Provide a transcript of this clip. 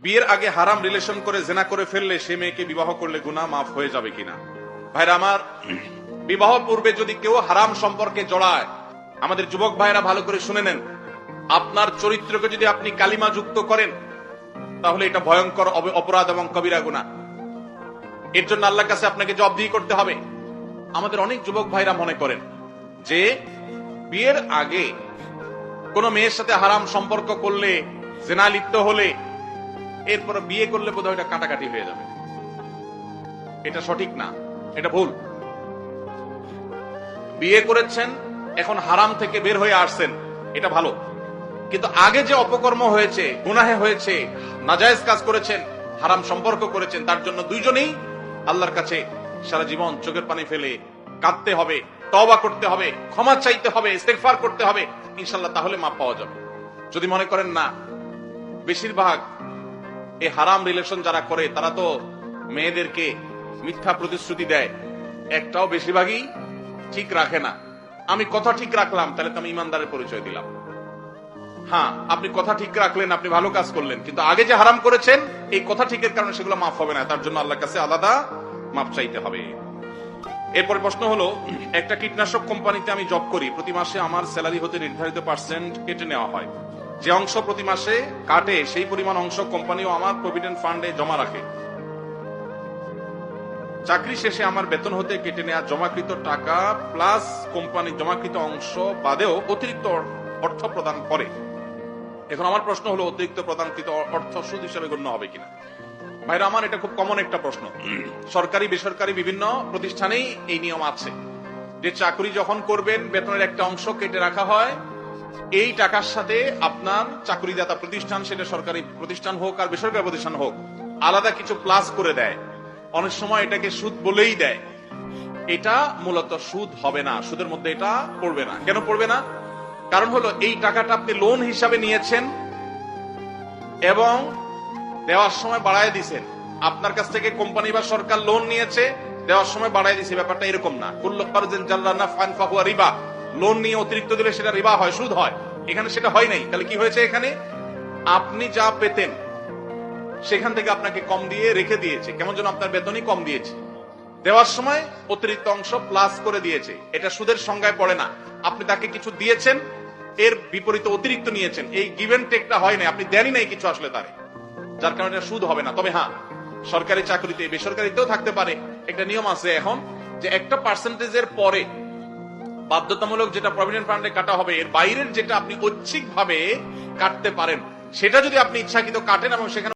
বিয়ের আগে হারাম রিলেশন করে জেনা করে ফেললে সে মেয়েকে বিবাহ করলে গুনাহ মাফ হয়ে যাবে কিনা? ভাইরা আমার, বিবাহ পূর্বে যদি কেউ হারাম সম্পর্কে জড়ায়, আমাদের যুবক ভাইরা ভালো করে শুনে নেন, আপনার চরিত্রকে যদি আপনি কালিমা যুক্ত করেন তাহলে এটা ভয়ঙ্কর অপরাধ এবং কবিরা গুনাহ। এর জন্য আল্লাহর কাছে আপনাকে জবাবদিহি করতে হবে। আমাদের অনেক যুবক ভাইরা মনে করেন যে বিয়ের আগে কোন মেয়ের সাথে হারাম সম্পর্ক করলে, জেনা লিপ্ত হলে, এরপর বিয়ে করলে বোধহয় এটা কাটাকাটি হয়ে যাবে। এটা সঠিক না, এটা ভুল। বিয়ে করেছেন, এখন হারাম থেকে বের হয়ে আসছেন, এটা ভালো। কিন্তু আগে যে অপকর্ম হয়েছে, গুনাহে হয়েছে, নাজায়েজ কাজ করেছেন, হারাম সম্পর্ক করেছেন, তার জন্য দুইজনেই আল্লাহর কাছে সারা জীবন চোখের পানি ফেলে কাঁদতে হবে, তওবা করতে হবে, ক্ষমা চাইতে হবে, ইস্তেগফার করতে হবে, ইনশাআল্লাহ তাহলে মাপ পাওয়া যাবে। যদি মনে করেন না, বেশিরভাগ এই হারাম রিলেশন যারা করে তারা তো মেয়েদেরকে মিথ্যা প্রতিশ্রুতি দেয়, একটাও বেশিরভাগই ঠিক রাখে না। আমি কথা ঠিক রাখলাম, তাহলে তো আমি ইমানদারের পরিচয় দিলাম। হ্যাঁ, আপনি কথা ঠিক রাখলেন, আপনি ভালো কাজ করলেন, কিন্তু আগে যে হারাম করেছেন এই কথা ঠিকের কারণে সেগুলো মাফ হবে না, তার জন্য আল্লাহর কাছে আলাদা মাপ চাইতে হবে। এরপর প্রশ্ন হলো, একটা কীটনাশক কোম্পানিতে আমি জব করি, প্রতি মাসে আমার স্যালারি হতে নির্ধারিত পার্সেন্ট কেটে নেওয়া হয়। যে অংশ প্রতি মাসে কাটে সেই পরিমাণ অংশ কোম্পানিও আমার প্রভিডেন্ট ফান্ডে জমা রাখে। চাকরি শেষে আমার বেতন হতে কেটে নেওয়া জমাকৃত টাকা প্লাস কোম্পানি জমাকৃত অংশ বাদেও অতিরিক্ত অর্থ প্রদান করে। এখন আমার প্রশ্ন হলো, অতিরিক্ত প্রদানকৃত অর্থ সুদ হিসেবে গণ্য হবে কিনা? ভাইরা আমার, এটা খুব কমন একটা প্রশ্ন। সরকারি বেসরকারি বিভিন্ন প্রতিষ্ঠানেই এই নিয়ম আছে যে চাকরি যখন করবেন বেতনের একটা অংশ কেটে রাখা হয়, এই টাকার সাথে আপনার চাকরিদাতা প্রতিষ্ঠান, সেটা সরকারি প্রতিষ্ঠান হোক আর বেসরকারি প্রতিষ্ঠান হোক, আলাদা কিছু প্লাস করে দেয়। অনেক সময় এটাকে সুদ বলেই দেয়। এটা মূলত সুদ হবে না, সুদের মধ্যে এটা পড়বে না। কেন পড়বে না? কারণ হলো, এই টাকাটা আপনি লোন হিসাবে নিয়েছেন এবং দেওয়ার সময় বাড়ায় দিয়েছেন। আপনার কাছ থেকে কোম্পানি বা সরকার লোন নিয়েছে, দেওয়ার সময় বাড়ায় দিয়েছে। ব্যাপারটা এরকম না। কুল্লু কারজিন জাল্লা নাফআন ফাহুয়া রিবা। লোন নিয়ে অতিরিক্ত দিলে সেটা রিবা হয়, সুদ হয়। এখানে সেটা হয় নাই। তাহলে কি হয়েছে? এখানে আপনি যা পেতেন সেখান থেকে আপনাকে কম দিয়ে রেখে দিয়েছে, কেমন যেন আপনার বেতনই কম দিয়েছে। দেওয়ার সময় অতিরিক্ত অংশ প্লাস করে দিয়েছে। এটা সুদের সংজ্ঞায় পড়ে না। আপনি তাকে কিছু দিয়েছেন, এর বিপরীতে অতিরিক্ত নিয়েছেন। এই গিভ এন্ড টেকটা হয় না, আপনি দেনই নাই কিছু আসলে তারে, যার কারণে এটা সুদ হবে না। তবে হ্যাঁ, সরকারি চাকরিতে, বেসরকারিতেও থাকতে পারে। একটা নিয়ম আছে এখন, যে একটা পার্সেন্টেজের পরে বাধ্যতামূলক যেটা প্রভিডেন্ট ফান্ডে কাটা হবে, এর বাইরের যেটা আপনি ঐচ্ছিক ভাবে কাটতে পারেন, সেটা যদি আপনি ইচ্ছাকৃত কাটেন এবং সেখানে